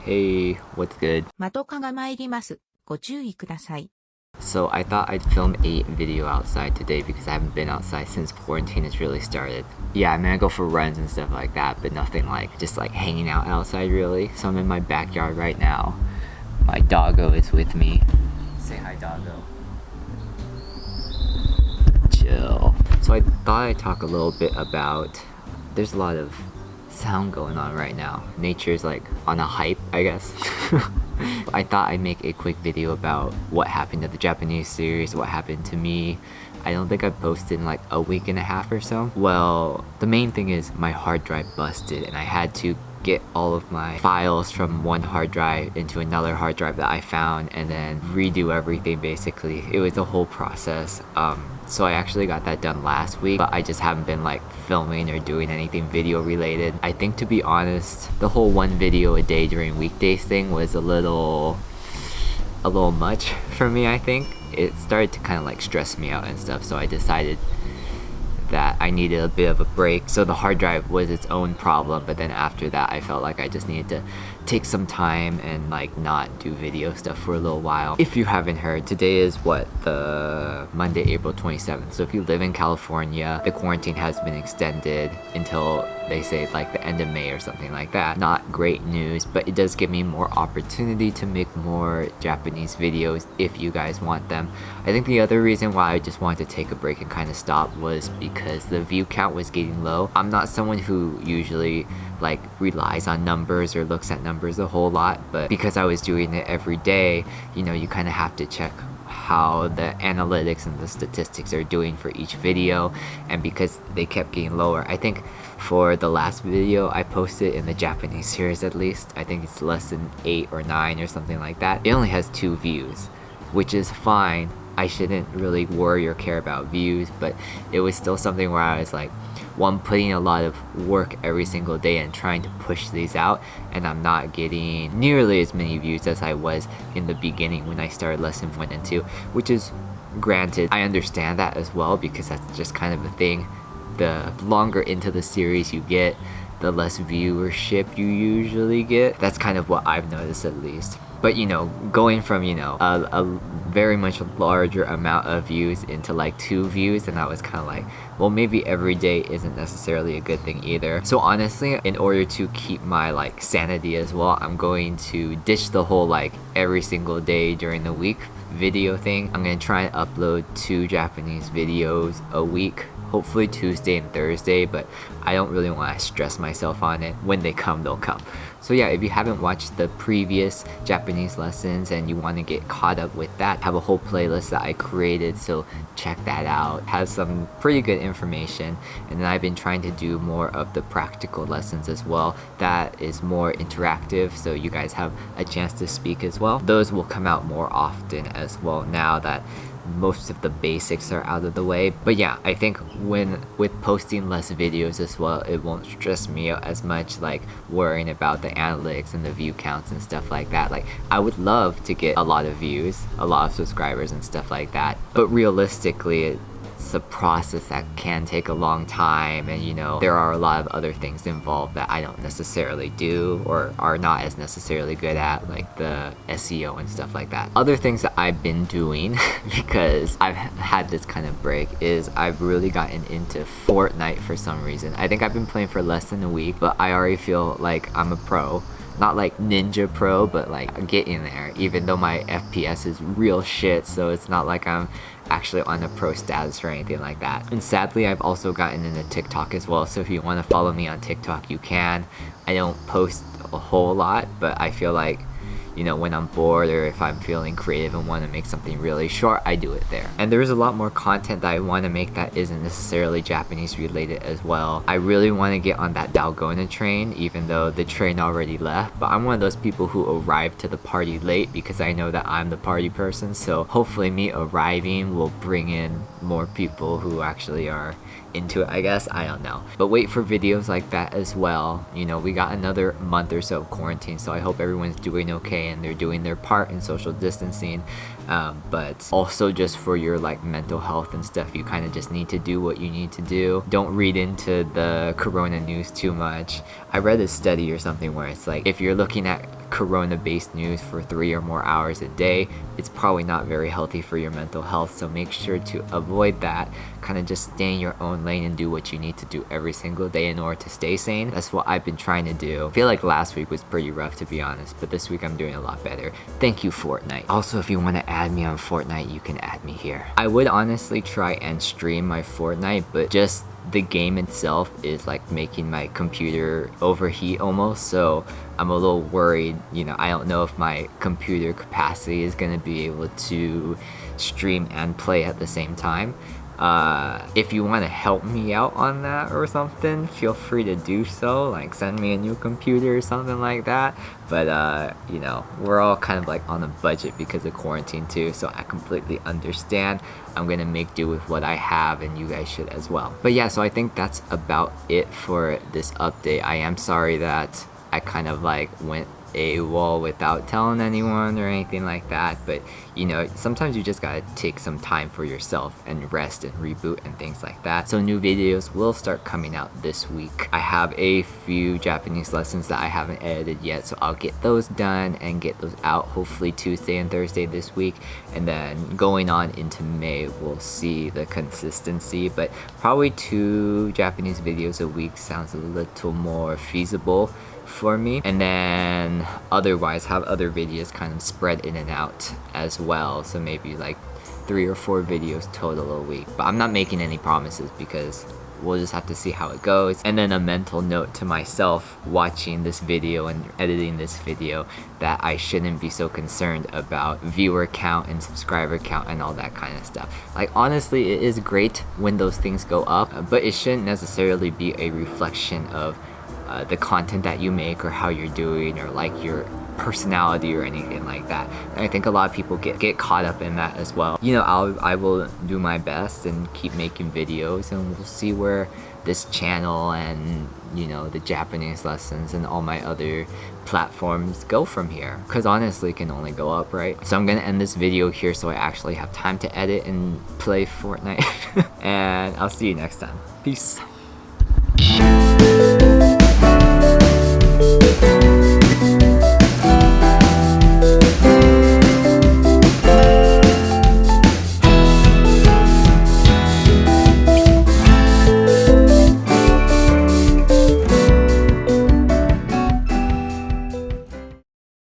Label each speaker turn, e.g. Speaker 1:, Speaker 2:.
Speaker 1: Hey, what's good?
Speaker 2: MATOKA が参ります。ご注意ください。
Speaker 1: So I thought I'd film a video outside today because I haven't been outside since quarantine has really started. Yeah, I mean I go for runs and stuff like that, but nothing like just like hanging out outside really. So I'm in my backyard right now. My doggo is with me. Say hi, doggo. Chill. So I thought I'd talk a little bit about, there's a lot of sound going on right now. Nature's like on a hype, I guess. I thought I'd make a quick video about what happened to the Japanese series, what happened to me. I don't think I posted in like a week and a half or so. Well, the main thing is my hard drive busted and I had to get all of my files from one hard drive into another hard drive that I found and then redo everything basically. It was a whole process. So I actually got that done last week, but I just haven't been like filming or doing anything video related. I think, to be honest, the whole one video a day during weekdays thing was a little much for me. I think it started to kind of like stress me out and stuff, so I decided that I needed a bit of a break. So the hard drive was its own problem, but then after that I felt like I just needed to take some time and like not do video stuff for a little while. If you haven't heard, today is the Monday, April 27th. So if you live in California, the quarantine has been extended until they say like the end of May or something like that. Not great news, but it does give me more opportunity to make more Japanese videos if you guys want them. I think the other reason why I just wanted to take a break and kind of stop was because the view count was getting low. I'm not someone who usually like relies on numbers or looks at numbers a whole lot, but because I was doing it every day, you know, you kind of have to check how the analytics and the statistics are doing for each video, and because they kept getting lower, I think for the last video I posted in the Japanese series, at least I think it's less than 8 or 9 or something like that, it only has 2 views, which is fine. I shouldn't really worry or care about views, but it was still something where I was like, one, putting a lot of work every single day and trying to push these out, and I'm not getting nearly as many views as I was in the beginning when I started lesson 1 and 2, which is granted, I understand that as well, because that's just kind of a thing. The longer into the series you get, the less viewership you usually get. That's kind of what I've noticed, at least. But you know, going from, you know, a very much larger amount of views into like 2 views, and I was kind of like, well, maybe every day isn't necessarily a good thing either. So honestly, in order to keep my like sanity as well, I'm going to ditch the whole like every single day during the week video thing. I'm gonna try and upload 2 Japanese videos a week, hopefully Tuesday and Thursday, but I don't really want to stress myself on it. When they come, they'll come. So yeah, if you haven't watched the previous Japanese lessons and you want to get caught up with that, I have a whole playlist that I created, so check that out. It has some pretty good information, and then I've been trying to do more of the practical lessons as well. That is more interactive, so you guys have a chance to speak as well. Those will come out more often as well now that most of the basics are out of the way. But yeah, I think with posting less videos as well, it won't stress me out as much, like worrying about the analytics and the view counts and stuff like that. Like, I would love to get a lot of views, a lot of subscribers and stuff like that, but realistically it's a process that can take a long time, and you know, there are a lot of other things involved that I don't necessarily do or are not as necessarily good at, like the SEO and stuff like that. Other things that I've been doing because I've had this kind of break is I've really gotten into Fortnite for some reason. I think I've been playing for less than a week, but I already feel like I'm a pro. Not like ninja pro, but like getting there, even though my FPS is real shit, so it's not like I'm actually on a pro status or anything like that. And sadly, I've also gotten into TikTok as well, so if you want to follow me on TikTok, you can. I don't post a whole lot, but I feel like, you know, when I'm bored or if I'm feeling creative and want to make something really short, I do it there. And there's a lot more content that I want to make that isn't necessarily Japanese related as well. I really want to get on that Dalgona train, even though the train already left, but I'm one of those people who arrived to the party late because I know that I'm the party person, so hopefully me arriving will bring in more people who actually are into it, I guess. I don't know. But wait for videos like that as well. You know, we got another month or so of quarantine, so I hope everyone's doing okay and they're doing their part in social distancing. But also just for your like mental health and stuff, you kind of just need to do what you need to do. Don't read into the corona news too much. I read a study or something where it's like, if you're looking at corona-based news for 3 or more hours a day. It's probably not very healthy for your mental health, so make sure to avoid that. Kind of just stay in your own lane and do what you need to do every single day in order to stay sane. That's what I've been trying to do. I feel like last week was pretty rough, to be honest, but this week I'm doing a lot better. Thank you, Fortnite. Also, if you want to add me on Fortnite, you can add me here. I would honestly try and stream my Fortnite, but just the game itself is like making my computer overheat almost, so I'm a little worried. You know, I don't know if my computer capacity is gonna be able to stream and play at the same time. If you want to help me out on that or something, feel free to do so, like send me a new computer or something like that. But you know, we're all kind of like on a budget because of quarantine too, so I completely understand. I'm gonna make do with what I have, and you guys should as well. But yeah, so I think that's about it for this update. I am sorry that I kind of like went AWOL without telling anyone or anything like that, but you know, sometimes you just gotta take some time for yourself and rest and reboot and things like that. So new videos will start coming out this week. I have a few Japanese lessons that I haven't edited yet, so I'll get those done and get those out hopefully Tuesday and Thursday this week, and then going on into May we'll see the consistency, but probably 2 Japanese videos a week sounds a little more feasible for me, and then otherwise have other videos kind of spread in and out as well, so maybe like 3 or 4 videos total a week, but I'm not making any promises because we'll just have to see how it goes. And then a mental note to myself watching this video and editing this video that I shouldn't be so concerned about viewer count and subscriber count and all that kind of stuff. Like honestly, it is great when those things go up, but it shouldn't necessarily be a reflection of the content that you make or how you're doing or like your personality or anything like that. And I think a lot of people get caught up in that as well. You know, I will do my best and keep making videos, and we'll see where this channel and, you know, the Japanese lessons and all my other platforms go from here, because honestly it can only go up, right? So I'm gonna end this video here so I actually have time to edit and play Fortnite and I'll see you next time. Peace.